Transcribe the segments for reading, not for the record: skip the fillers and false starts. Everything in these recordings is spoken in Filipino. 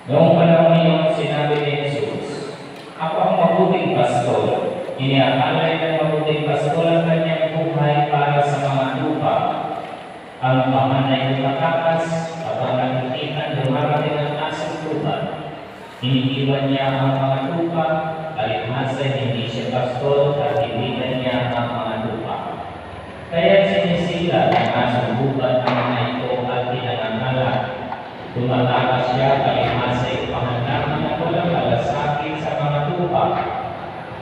Noong panahon niyon, sinabi ni Jesus, "Ako ang mabuting pastor." Iniaalay ng mabuting pastor ang kanyang buhay para sa mga lupa. Ang pamanay lumatakas, kapag nakikita dumarating ang asang lupa, iniiwan niya ang mga lupa, alihasa hindi siya pastor at ibigan niya ang mga lupa. Kaya sinisila ng asang lupa ang mga ito at pinangangalan. Tumatakas siya, alihasa ipahanaman na walang malasakit sa mga lupa.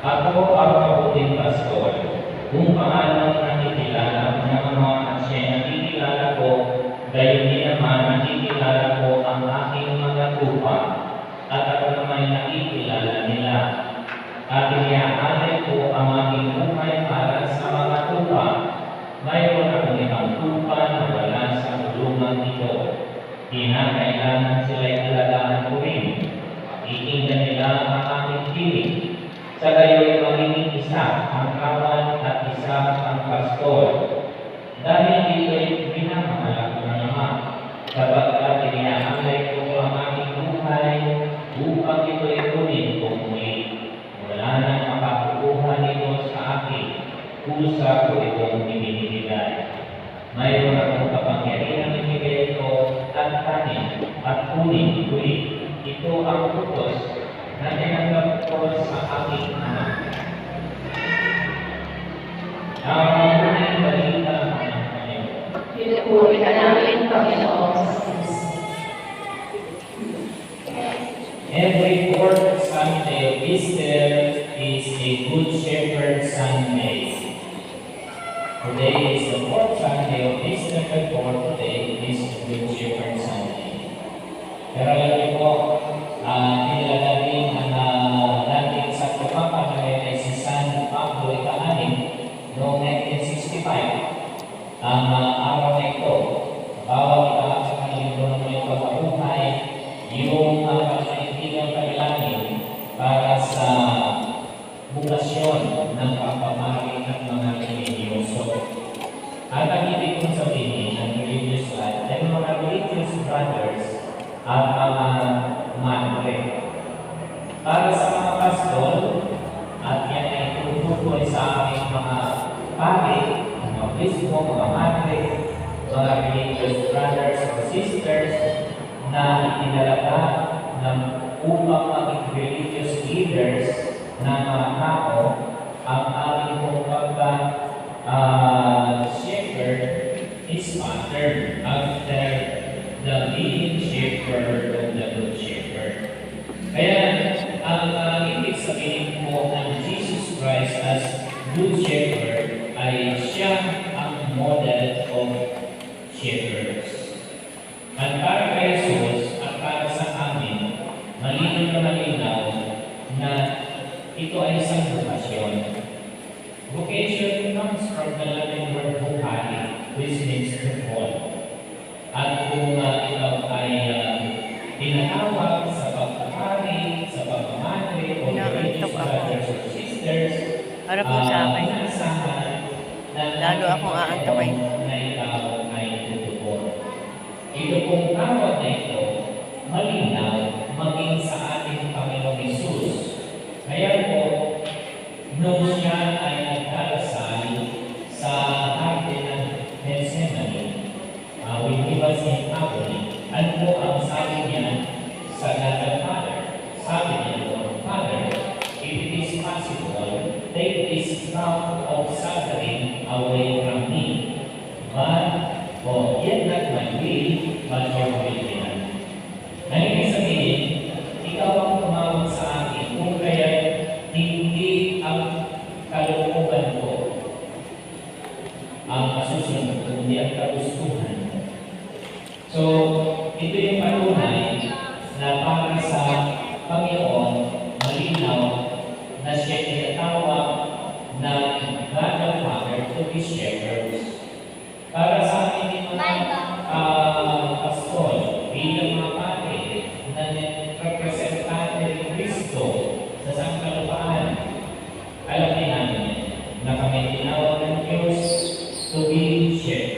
Ako ang mabuting pastor, kung paano nakikilala ng mga at siya'y nakikilala ko, gayon din naman nakikilala ko ang aking mga lupa, at ako naman nakikilala nila. At iniaalay ko ang aking buhay para sa mga lupa. Mayroon akong ibang lupa na wala sa kulungan ito. Kinakailangan sila'y alagaan ko rin. Pakikinggan nila ang aking tinig. Sa gayo'y magiging isa ang kawan at isa ang pastor. Dahil dito'y minamahal ko ng Ama, sapagkat iniaalay ko ang aking buhay upang ito'y kunin ko muli. Wala nang makakukuha nito sa akin, kusa ko itong ibinibigay. Mayroon akong kapangyarihan ibigay ito at kanin at kunin muli. Ito ang utos na tinanggap ko sa aking anak. Ang unang balita ng Panginoon. Pinupuri ka namin, Panginoon. Every fourth Sunday of Easter is a Good Shepherd Sunday. Today is the fourth Sunday of Easter, therefore today is the Good Shepherd Sunday. Pero alam po, kilala din ang dating Santo Papa na ay si San Pablo ika-6 noong 1965. Ang araw na ito, bawat sa kanilang libro ng mga pagkabuhay, yung pagkaintigang kailangan para sa bukasyon ng pagpapahari ng mga religyoso. At ang ibig kong sabihin ng religious life ay mga religious brothers at mga madre. Para sa mga pastor, at yan ay tutukoy sa aming mga pari, mga bispo, mga madre, mga religious brothers or sisters na itinalaga ng upang maging religious leaders ng mga tao. Ang aming shepherd is patterned after the leading shepherd of the Good Shepherd. Kaya ang ibig sabihin po ng Jesus Christ as Good Shepherd ay siya ang model of shepherds. At para kay Jesus at para sa amin, malinaw na malinaw na ito ay isang bukasyon. Vocation comes from the Latin word vocare, which means to call. At kung ikaw ay tinatawag sa pagpapari, sa pagmamahal, o religious brothers or sisters, Para po sa akin. Lalo akong aantabay. Na ikaw ay tutugon. Ito pong tawag na ito, malinaw maging sa ating Panginoong Hesus. Kaya po, nung siya ay nagdarasal sa Garden ng Gethsemane, when he was in agony, ano po ang sabi niya sa God the Father? Sabi niya, Lord Father, if it is possible, take this cup of suffering away from me. But, yet not my will, but your will be done. Ang ibig sabihin, ikaw ang tumawag sa akin, kung kaya hindi ang kalooban ko ang masusunod, kundi ang kagustuhan. So, ito yung patunay na para sa Panginoon, malinaw na siya tinatawag ng God the Father to be shepherds. Para sa ating mga pastor, bilang mga pare na representante ni Cristo sa sangkalupaan, alam din namin na kami tinawag ng Diyos to be shepherds.